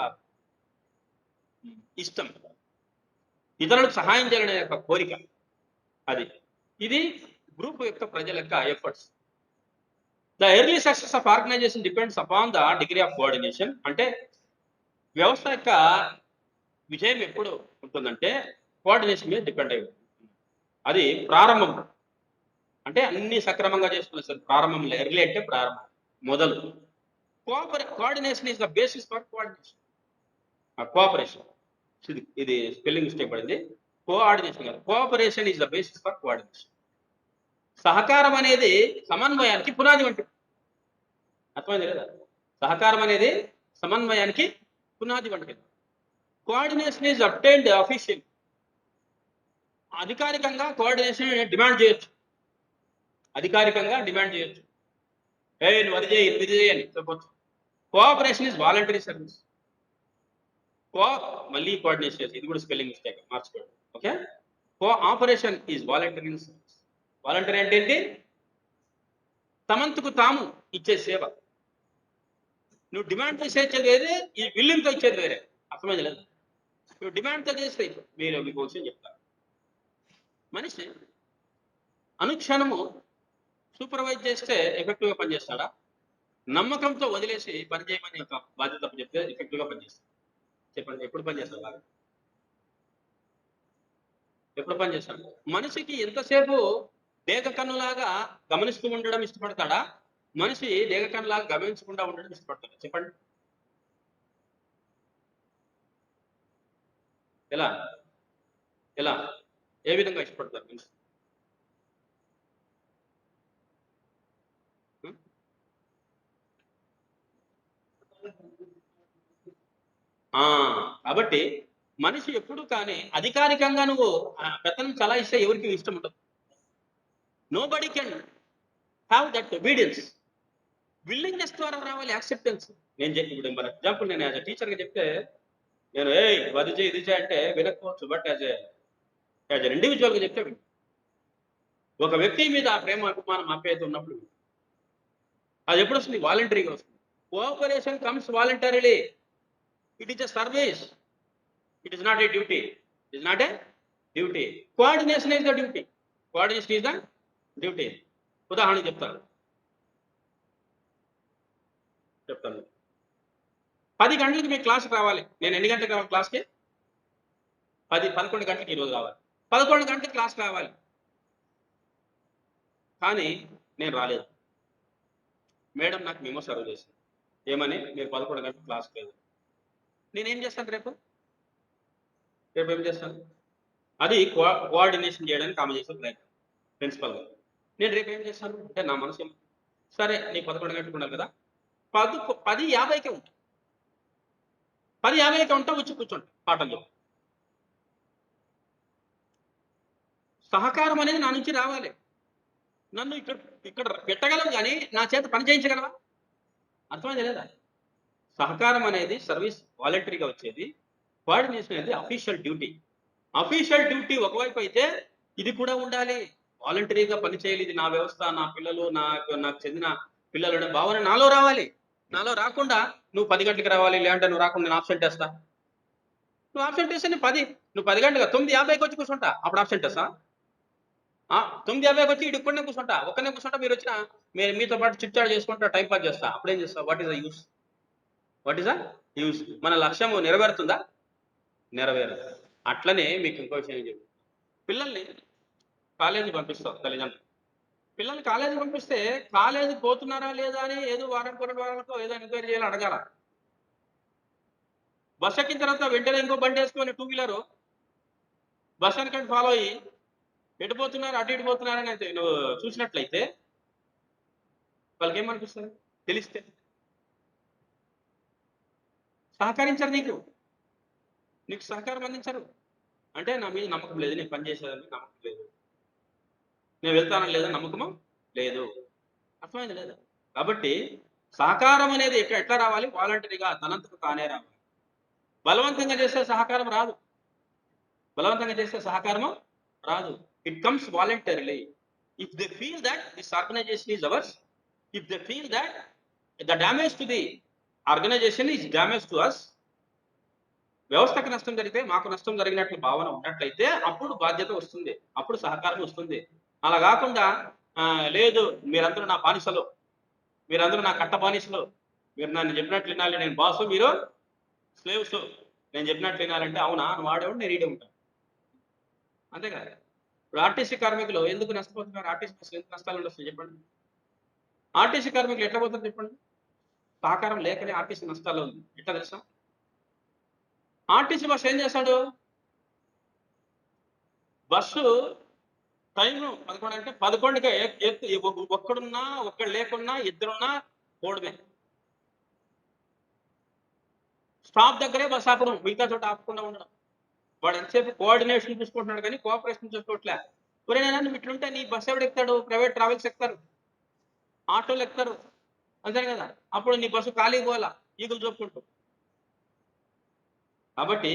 ఇష్టం, ఇతరులకు సహాయం చేయాలనే యొక్క కోరిక, ఇది గ్రూప్ యొక్క ప్రజల యొక్క efforts. The early success of organisation depends upon the degree of coordination. అంటే వ్యవస్థ యొక్క విజయం ఎప్పుడు ఉంటుందంటే కోఆర్డినేషన్ మీద డిపెండ్ అయి ఉంటుంది. అది ప్రారంభం, అంటే అన్ని సక్రమంగా చేసుకునే సార్ ప్రారంభం. ఎర్లీ అంటే ప్రారంభం, మొదలు. Coordination is the basis for coordination. Cooperation, ఇది స్పెల్లింగ్ మిస్టేక్ పడింది. కోఆర్డినేషన్ కాదు, cooperation is the basis for coordination. సహకారం అనేది సమన్వయానికి పునాది వంటిది. అర్థమైంది కదా? సహకారం అనేది సమన్వయానికి పునాది వంటిది. Coordination is obtained official. అధికారికంగా కోఆర్డినేషన్ డిమాండ్ చేయొచ్చు, అధికారికంగా డిమాండ్ చేయొచ్చు. నువ్వు అది చేయి, ఇది చేయి అని చెప్పొచ్చు. Cooperation is voluntary service. మళ్ళీ కోఆర్డినేషన్ చేసి, ఇది కూడా స్పెల్లింగ్ మిస్టేక్, మార్చుకోండి. Okay, cooperation is voluntary service. Voluntary అంటే ఏంటి? తమంతుకు తాము ఇచ్చే సేవ. నువ్వు డిమాండ్ చేసేది వేరే, ఈ విల్లింగ్తో ఇచ్చేది వేరే. అర్థమైంది లేదు? నువ్వు డిమాండ్తో చేస్తే, మీరు మీకు విషయం చెప్తారు. మనిషి అనుక్షణము సూపర్వైజ్ చేస్తే ఎఫెక్టివ్గా పనిచేస్తాడా? నమ్మకంతో వదిలేసి పని చేయమని ఒక బాధ్యత చెప్తే ఎఫెక్టివ్గా పనిచేస్తాడు. చెప్పండి, ఎప్పుడు పనిచేస్తాడు బాగా? ఎప్పుడు పనిచేస్తాడు? మనిషికి ఎంతసేపు డేగ కన్నులాగా గమనిస్తూ ఉండడం ఇష్టపడతాడా? మనిషి డేగ కన్నులాగా గమనించకుండా ఉండడం ఇష్టపడతాడా? చెప్పండి. ఎలా ఎలా ఏ విధంగా ఇష్టపడతారు మనిషి? కాబట్టి మనిషి ఎప్పుడు కానీ అధికారికంగా నువ్వు పెత్తనం చలాయిస్తే ఎవరికి ఇష్టం ఉండదు. Nobody can have that obedience. Willingness ద్వారా రావాలి యాక్సెప్టెన్స్. నేను చెప్పి ఇప్పుడు ఫర్ ఎగ్జాంపుల్ నేను యాజ్ ఎ టీచర్గా చెప్తే, నేను అది చేయి ఇది చేయి అంటే వినకపోవచ్చు, బట్ యాజ్ ఎ ఇండివిజువల్గా చెప్తే ఒక వ్యక్తి మీద ప్రేమ అభిమానం ఆప్యాయత ఉన్నప్పుడు అది ఎప్పుడు వస్తుంది? వాలంటరీగా వస్తుంది. Cooperation comes voluntarily. It is a service, it is not a duty. It is not a duty. Coordination is the duty. Coordination is the duty. ఉదాహరణ చెప్తాను 10 గంటలకు మీ క్లాస్కి రావాలి. నేను ఎన్ని గంటలకు రావాలి క్లాస్కి? 11 గంటలకు ఈరోజు రావాలి. 11 గంటలకు క్లాస్కి రావాలి, కానీ నేను రాలేదు. మేడం నాకు మెమో సర్వ్ చేసింది, ఏమని? మీరు 11 గంటలకు క్లాస్కి లేదు. నేనేం చేస్తాను రేపు ఏం చేస్తాను? అది కోఆర్డినేషన్ చేయడానికి ఆమె చేసే ప్రయత్నం ప్రిన్సిపల్గా. నేను రేపు ఏం చేస్తాను అంటే, నా మనసు సరే నీకు 11 గంటలకు ఉండాలి కదా, 10:50కే ఉంటా. 10:50కే ఉంటా, వచ్చి కూర్చోండి పాఠం చెప్పు. సహకారం అనేది నా నుంచి రావాలి. నన్ను ఇక్కడ పెట్టగలవు, కానీ నా చేత పని చేయించగలవా? అర్థమైంది లేదా? సహకారం అనేది సర్వీస్ వాలంటరీగా వచ్చేది. కోఆర్డినేషన్ అనేది అఫీషియల్ డ్యూటీ. అఫీషియల్ డ్యూటీ ఒకవైపు అయితే, ఇది కూడా ఉండాలి. వాలంటరీగా పని చేయాలి, ఇది నా వ్యవస్థ, నా పిల్లలు, నాకు చెందిన పిల్లలు అనే భావన నాలో రావాలి. నాలో రాకుండా నువ్వు 10 గంటలకు రావాలి, లేదంటే నువ్వు రాకుండా నేను ఆబ్సెంట్ వేస్తా. నువ్వు ఆబ్సెంట్ వేస్తే నువ్వు 10 గంటలుగా 9:50కి వచ్చి కూర్చుంటా, అప్పుడు ఆబ్సెంట్ వేస్తా. 9:50కి వచ్చి ఇటు ఇక్కడనే కూర్చుంటా, ఒక్కనే కూర్చుంటా. మీరు వచ్చినా మీతో పాటు చిట్చాట్ చేసుకుంటా, టైం పాస్ చేస్తా. అప్పుడేం చేస్తా? What is the use? What is the use? మన లక్ష్యం నెరవేరుతుందా? నెరవేరదు. అట్లనే మీకు ఇంకో విషయం చెప్పి, పిల్లల్ని కాలేజీ పంపిస్తాం తల్లిదండ్రులు. పిల్లల్ని కాలేజీ పంపిస్తే కాలేజీకి పోతున్నారా లేదా అని ఏదో వారానికి 2 వారాలకో ఏదో ఎంక్వైరీ చేయాలి, అడగాల. బస్ ఎక్కిన తర్వాత వెంటనే ఇంకో బండి వేసుకొని 2 వీలరు బస్ వెనకంటే ఫాలో అయ్యి ఎటు పోతున్నారు, అటు ఇటు పోతున్నారని అయితే నువ్వు చూసినట్లయితే వాళ్ళకి ఏమనిపిస్తుంది? తెలిస్తే సహకరించరు, నీకు సహకారం అందించరు. అంటే నా మీద నమ్మకం లేదు, నేను పని చేసేదని నమ్మకం లేదు, నేను వెళ్తానని లేదా నమ్మకము లేదు. అర్థమైంది లేదా? కాబట్టి సహకారం అనేది ఎట్లా రావాలి? వాలంటరీగా, తనంతకు తానే రావాలి. బలవంతంగా చేస్తే సహకారం రాదు. బలవంతంగా చేస్తే సహకారము రాదు. It comes voluntarily. If they feel that this organisation is ours, if they feel that the damage to the organisation is damage to us, వ్యవస్థకు నష్టం జరిగితే మాకు నష్టం జరిగినట్లు భావన ఉన్నట్లయితే అప్పుడు బాధ్యత వస్తుంది, అప్పుడు సహకారం వస్తుంది. అలా కాకుండా లేదు మీరందరూ నా బానిసలు, మీరందరూ నా కట్ట బానిసలు, మీరు నన్ను చెప్పినట్లు వినాలి, నేను బాసు, మీరు స్లేవ్స్, నేను చెప్పినట్లు వినాలంటే అవునా నువ్వు ఆడేవాడు, నేను ఈడే ఉంటాను, అంతే కదా? ఇప్పుడు ఆర్టీసీ కార్మికులు ఎందుకు నష్టపోతున్నారు? ఆర్టీసీ బస్సులు ఎందుకు నష్టాలు వస్తాయి చెప్పండి? ఆర్టీసీ కార్మికులు ఎట్లా పోతారు చెప్పండి? సహకారం లేకనే ఆర్టీసీ నష్టాల్లో ఉంది. ఎట్లా తెలుసా? ఆర్టీసీ బస్సు ఏం చేస్తాడు? బస్సు టైము 11 అంటే 11కే ఒక్కడున్నా, ఒక్కడు లేకున్నా, ఇద్దరున్నా పోవడమే. స్టాప్ దగ్గరే బస్ ఆపడం, మిగతా చోట ఆపకుండా ఉండడం. వాడు ఎంతసేపు కోఆర్డినేషన్ చూసుకుంటున్నాడు కానీ కోఆపరేషన్ చూసుకోవట్లే. ఎవరైనా నువ్వు ఇట్లుంటే నీ బస్ ఎవడు ఎక్కుతాడు? ప్రైవేట్ ట్రావెల్స్ ఎక్కుతారు, ఆటోలు ఎక్కుతారు, అంతే కదా? అప్పుడు నీ బస్సు ఖాళీ పోవాలా ఈగులు చూపుకుంటూ. కాబట్టి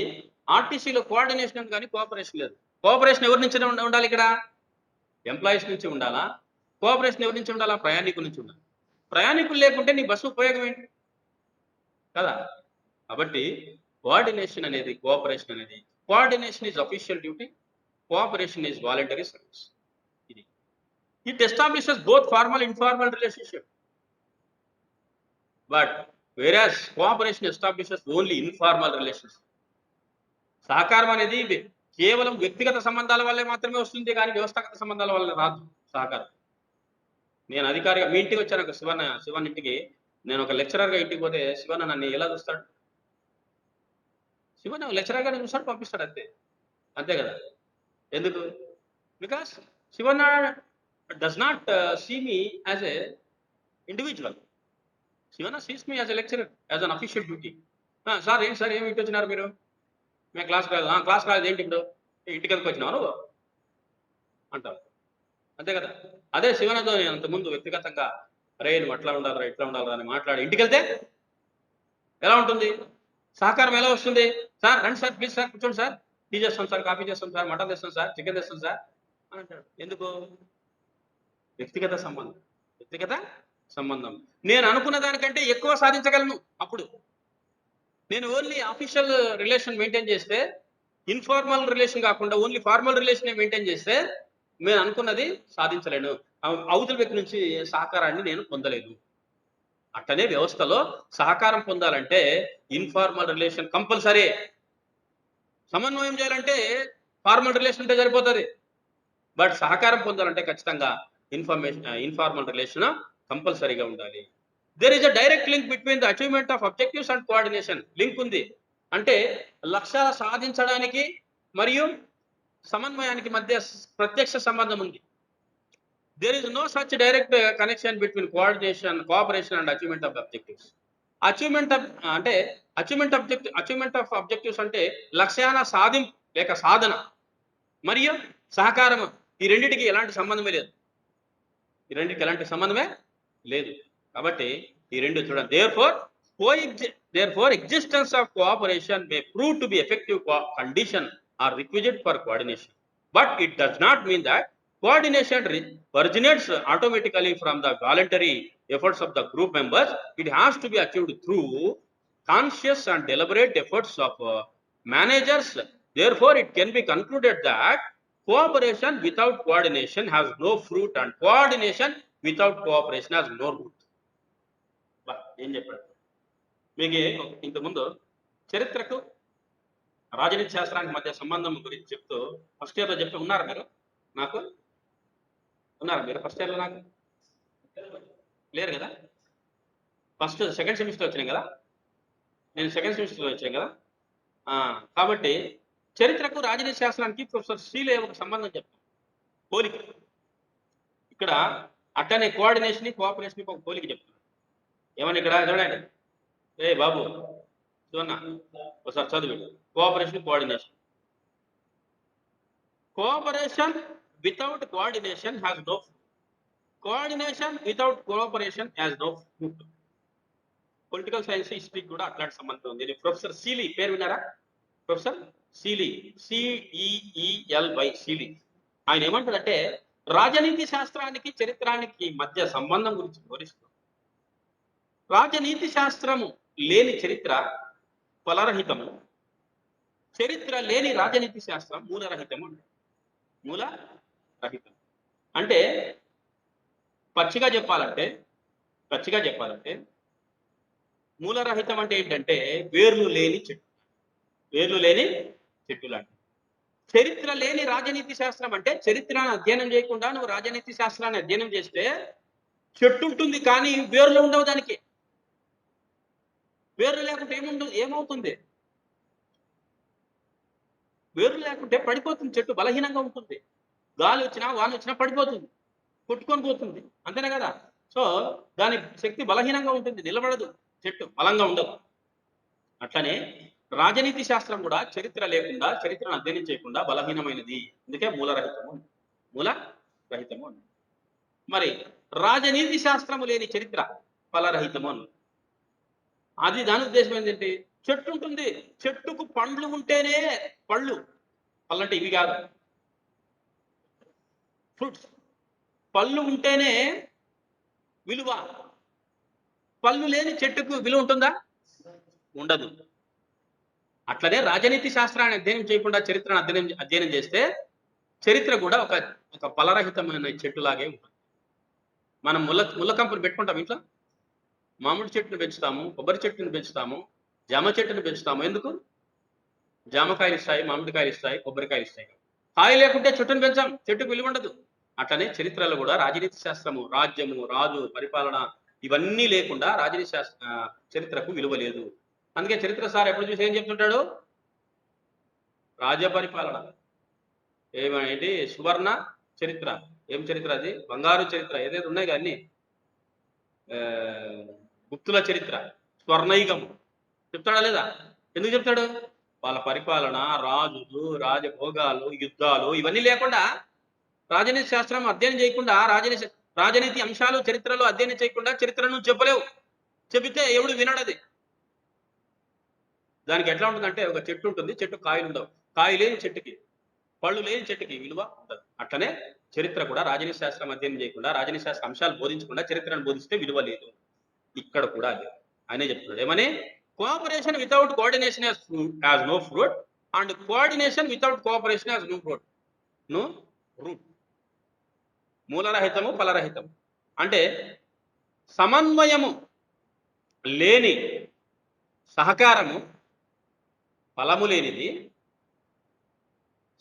ఆర్టీసీలో కోఆర్డినేషన్ ఉంది కానీ కోఆపరేషన్ లేదు. కోఆపరేషన్ ఎవరి నుంచి ఉండాలి ఇక్కడ? ఎంప్లాయీస్ నుంచి ఉండాలా? కోఆపరేషన్ ఎవరి నుంచి ఉండాలా? ప్రయాణికుల నుంచి ఉండాలి. ప్రయాణికులు లేకుంటే నీ బస్సు ఉపయోగం ఏంటి కదా? కాబట్టి కోఆర్డినేషన్ అనేది, కోఆపరేషన్ అనేది, coordination is official duty, cooperation is voluntary service. ఇది it establishes both formal informal relationship, but whereas cooperation establishes only informal relationship. సహకారం అనేది కేవలం వ్యక్తిగత సంబంధాల వల్లే మాత్రమే వస్తుంది కానీ వ్యవస్థాగత సంబంధాల వల్ల రాదు సహకారం. నేను అధికారిగా మీ ఇంటికి వచ్చాను, శివన్ ఇంటికి నేను ఒక లెక్చరర్గా ఇంటికి పోతే శివన్న నన్ను ఎలా చూస్తాడు? శివన్ లెక్చరర్గా చూస్తాడు, పంపిస్తాడు, అంతే. అంతే కదా? ఎందుకు? Because Shivanna does not see me as a individual. Shivanna sees me as a lecturer, as an official duty. Sir ఏంటి సార్, ఏమి ఇంటి వచ్చినారు మీరు? మేము క్లాస్ కాదు. క్లాస్ కాదు ఏంటి ఇప్పుడు? ఇంటికి ఎందుకు వచ్చినావు నువ్వు అంటారు, అంతే కదా? అదే శివనతో నేను అంతకుముందు వ్యక్తిగతంగా అరే నువ్వు అట్లా ఉండాలరా, ఇట్లా ఉండాలరా అని మాట్లాడి ఇంటికి వెళ్తే ఎలా ఉంటుంది? సహకారం ఎలా వస్తుంది? సార్ రండి సార్, ప్లీజ్ సార్ కూర్చోండి సార్, టీ చేస్తాం సార్, కాఫీ చేస్తాం సార్, మటన్ తెస్తాం సార్, చికెన్ తెస్తాం సార్ అని అంటాడు. ఎందుకు? వ్యక్తిగత సంబంధం. వ్యక్తిగత సంబంధం. నేను అనుకున్న దానికంటే ఎక్కువ సాధించగలను. అప్పుడు నేను ఓన్లీ ఆఫీషియల్ రిలేషన్ మెయింటైన్ చేస్తే, ఇన్ఫార్మల్ రిలేషన్ కాకుండా ఓన్లీ ఫార్మల్ రిలేషన్ మెయింటైన్ చేస్తే నేను అనుకున్నది సాధించలేను. అవతల వ్యక్తి నుంచి సహకారాన్ని నేను పొందలేదు. అట్టనే వ్యవస్థలో సహకారం పొందాలంటే ఇన్ఫార్మల్ రిలేషన్ కంపల్సరీ. సమన్వయం చేయాలంటే ఫార్మల్ రిలేషన్ ఉంటే సరిపోతుంది, బట్ సహకారం పొందాలంటే ఖచ్చితంగా ఇన్ఫార్మల్ రిలేషన్ కంపల్సరీగా ఉండాలి. There is a direct link between the achievement of objectives and coordination. Link ఉంది. అంటే లక్ష్యాలు సాధించడానికి మరియు సమన్వయానికి మధ్య ప్రత్యక్ష సంబంధం ఉంది. There is no such direct connection between cooperation and achievement of objectives. Achievement of objectives అంటే లక్ష్యాల సాధింపు లేక సాధన మరియు సహకారం. ఈ రెండింటికి ఎలాంటి సంబంధమే లేదు. ఈ రెండింటికి ఎలాంటి సంబంధమే లేదు. కాబట్టి ఈ రెండు చూడండి. Therefore, existence of cooperation may prove to be effective condition or requisite for coordination. But it does not mean that coordination originates automatically from the voluntary efforts of the group members. It has to be achieved through conscious and deliberate efforts of managers. Therefore, it can be concluded that cooperation without coordination has no fruit and coordination without cooperation has no root. ఏం చెప్పాడు మీకు? ఇంతకుముందు చరిత్రకు రాజనీతి శాస్త్రానికి మధ్య సంబంధం గురించి చెప్తూ ఫస్ట్ ఇయర్లో చెప్పి ఉన్నారు మీరు? నాకు ఉన్నారు మీరు ఫస్ట్ ఇయర్లో? నాకు లేరు కదా? సెకండ్ సెమిస్టర్ వచ్చినాయి కదా, నేను సెకండ్ సెమిస్టర్లో వచ్చాను కదా. కాబట్టి చరిత్రకు రాజనీతి శాస్త్రానికి ప్రొఫెసర్ శ్రీలే ఒక సంబంధం చెప్తాను, పోలిక. ఇక్కడ అట్టనే కోఆర్డినేషన్ కోఆపరేషన్ ఒక పోలిక చెప్తాను. ఏమని ఇక్కడ చూడండి, ఏ బాబు చూడన్నా ఒకసారి చదువు. Cooperation coordination. Cooperation without coordination has no fruit. Coordination without cooperation has no fruit. Political science హిస్టరీకి కూడా అట్లాంటి సంబంధం ఉంది. ప్రొఫెసర్ సీలీ పేరు విన్నారా? Professor Seeley, CEELY, Seeley. ఆయన ఏమంటాడంటే రాజనీతి శాస్త్రానికి చరిత్రానికి మధ్య సంబంధం గురించి వివరిస్తూ, రాజనీతి శాస్త్రము లేని చరిత్ర ఫలరహితము, చరిత్ర లేని రాజనీతి శాస్త్రం మూలరహితము. మూలరహితం అంటే పచ్చిగా చెప్పాలంటే మూలరహితం అంటే ఏంటంటే వేర్లు లేని చెట్టు. వేర్లు లేని చెట్టు లాంటి. చరిత్ర లేని రాజనీతి శాస్త్రం అంటే చరిత్రను అధ్యయనం చేయకుండా నువ్వు రాజనీతి శాస్త్రాన్ని అధ్యయనం చేస్తే చెట్టు ఉంటుంది కానీ వేర్లు ఉండవు దానికి. వేర్లు లేకుంటే ఏమవుతుంది? వేర్లు లేకుంటే పడిపోతుంది, చెట్టు బలహీనంగా ఉంటుంది. గాలి వచ్చినా వాన వచ్చినా పడిపోతుంది, కొట్టుకొని పోతుంది, అంతేనా కదా? సో దాని శక్తి బలహీనంగా ఉంటుంది, నిలబడదు, చెట్టు బలంగా ఉండదు. అట్లనే రాజనీతి శాస్త్రం కూడా చరిత్ర లేకుండా, చరిత్రను అధ్యయనం చేయకుండా బలహీనమైనది. అందుకే మూలరహితము. మరి రాజనీతి శాస్త్రము లేని చరిత్ర ఫలరహితము అని. అది దాని ఉద్దేశం ఏంటంటే, చెట్టు ఉంటుంది, చెట్టుకు పండ్లు ఉంటేనే పళ్ళు అంటే ఇవి కాదు, ఫ్రూట్స్. పళ్ళు ఉంటేనే విలువ. పళ్ళు లేని చెట్టుకు విలువ ఉంటుందా? ఉండదు. అట్లనే రాజనీతి శాస్త్రాన్ని అధ్యయనం చేయకుండా చరిత్రను అధ్యయనం చేస్తే చరిత్ర కూడా ఒక ఫలరహితమైన చెట్టులాగే ఉంటుంది. మనం ముళ్ళ కంపును పెట్టుకుంటాం ఇంట్లో. మామిడి చెట్టును పెంచుతాము, కొబ్బరి చెట్టును పెంచుతాము, జామ చెట్టును పెంచుతాము. ఎందుకు? జామకాయలు ఇస్తాయి, మామిడికాయలు ఇస్తాయి, కొబ్బరికాయలు ఇస్తాయి. కాయ లేకుంటే చెట్టును పెంచాం, చెట్టుకు విలువ ఉండదు. అట్లనే చరిత్రలో కూడా రాజనీతి శాస్త్రము, రాజ్యము, రాజు, పరిపాలన ఇవన్నీ లేకుండా రాజనీతి చరిత్రకు విలువ లేదు. అందుకే చరిత్ర సార్ ఎప్పుడు చూసి ఏం చెప్తుంటాడు? రాజ్య పరిపాలన ఏంటి సువర్ణ చరిత్ర. ఏం చరిత్ర అది? బంగారు చరిత్ర. ఏదైతే ఉన్నాయి కానీ గుప్తుల చరిత్ర, స్వర్ణయుగం చెప్తాడా లేదా? ఎందుకు చెప్తాడు? వాళ్ళ పరిపాలన, రాజులు, రాజభోగాలు, యుద్ధాలు ఇవన్నీ లేకుండా రాజనీతి శాస్త్రం అధ్యయనం చేయకుండా, రాజనీతి అంశాలు చరిత్రలో అధ్యయనం చేయకుండా చరిత్రను చెప్పలేవు. చెబితే ఎవడు వినడది. దానికి ఎట్లా ఉంటుందంటే, ఒక చెట్టు ఉంటుంది, చెట్టు కాయలు ఉండవు. కాయ లేని చెట్టుకి, పళ్ళు లేని చెట్టుకి విలువ ఉండదు. అట్లనే చరిత్ర కూడా రాజనీతి శాస్త్రం అధ్యయనం చేయకుండా, రాజనీతి శాస్త్ర అంశాలు బోధించకుండా చరిత్రను బోధిస్తే విలువ లేదు. ఇక్కడ కూడా అదే ఆయనే చెప్తున్నాడు. ఏమని? Cooperation without coordination has no fruit and coordination without cooperation has no fruit. No root. మూలరహితము, ఫలరహితము. అంటే సమన్వయము లేని సహకారము ఫలము లేనిది,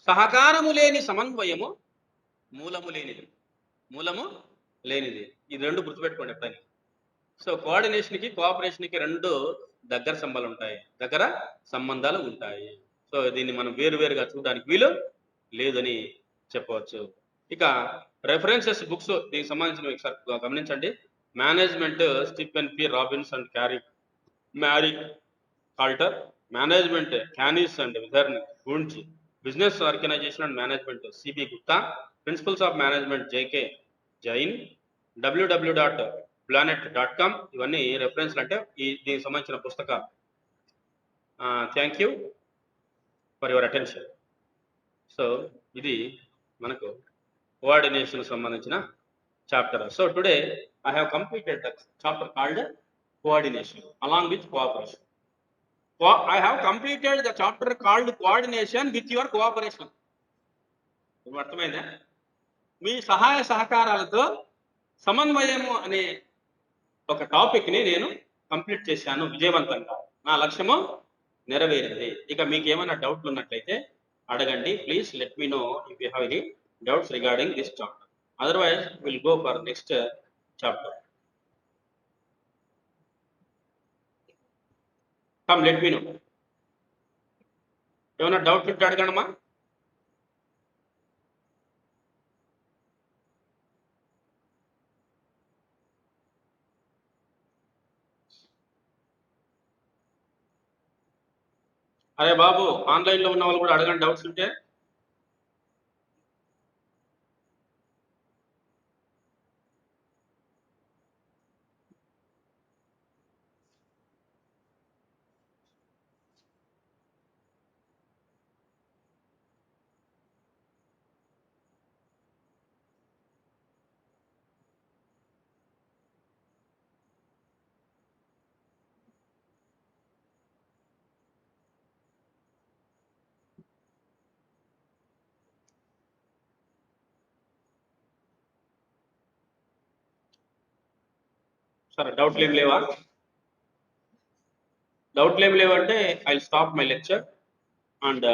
సహకారము లేని సమన్వయము మూలము లేనిది. ఇది రెండు గుర్తుపెట్టుకోండి ఎప్పుడైనా. సో కోఆర్డినేషన్కి, కోఆపరేషన్కి రెండు దగ్గర సంబంధాలు ఉంటాయి. సో దీన్ని మనం వేరువేరుగా చూడడానికి వీలు లేదని చెప్పవచ్చు. ఇక రెఫరెన్సెస్ బుక్స్ దీనికి సంబంధించిన ఒకసారి గమనించండి. Management Stephen P Robbins and Mary Coulter. Management Cannice and విదర్న్ Koontz. Business organization and management C B Gupta. Principles of management J K Jain. www.planet.com. ఇవన్నీ రెఫరెన్స్లు అంటే దీనికి సంబంధించిన పుస్తకాలు. Thank you for your attention. So ఇది మనకు కోఆర్డినేషన్ సంబంధించిన chapter. So today I have completed the chapter called coordination along with cooperation. I have completed the chapter called coordination with your cooperation. అర్థమైందా? మీ సహాయ సహకారాలతో సమన్వయము అనే ఒక టాపిక్ ని నేను కంప్లీట్ చేశాను విజయవంతంగా. నా లక్ష్యము నెరవేరింది. ఇక మీకు ఏమైనా డౌట్లు ఉన్నట్లయితే అడగండి. Please let me know if you have any doubts regarding this chapter. Otherwise will go for next chapter. Come let me know. ఏమైనా డౌట్లు ఉంటే అడగండమ్మా. అరే బాబు, ఆన్లైన్లో ఉన్న వాళ్ళు కూడా అడగండి డౌట్స్ ఉంటే. సరే, డౌట్లు ఏం లేవా? డౌట్లు ఏం లేవంటే I will stop my lecture and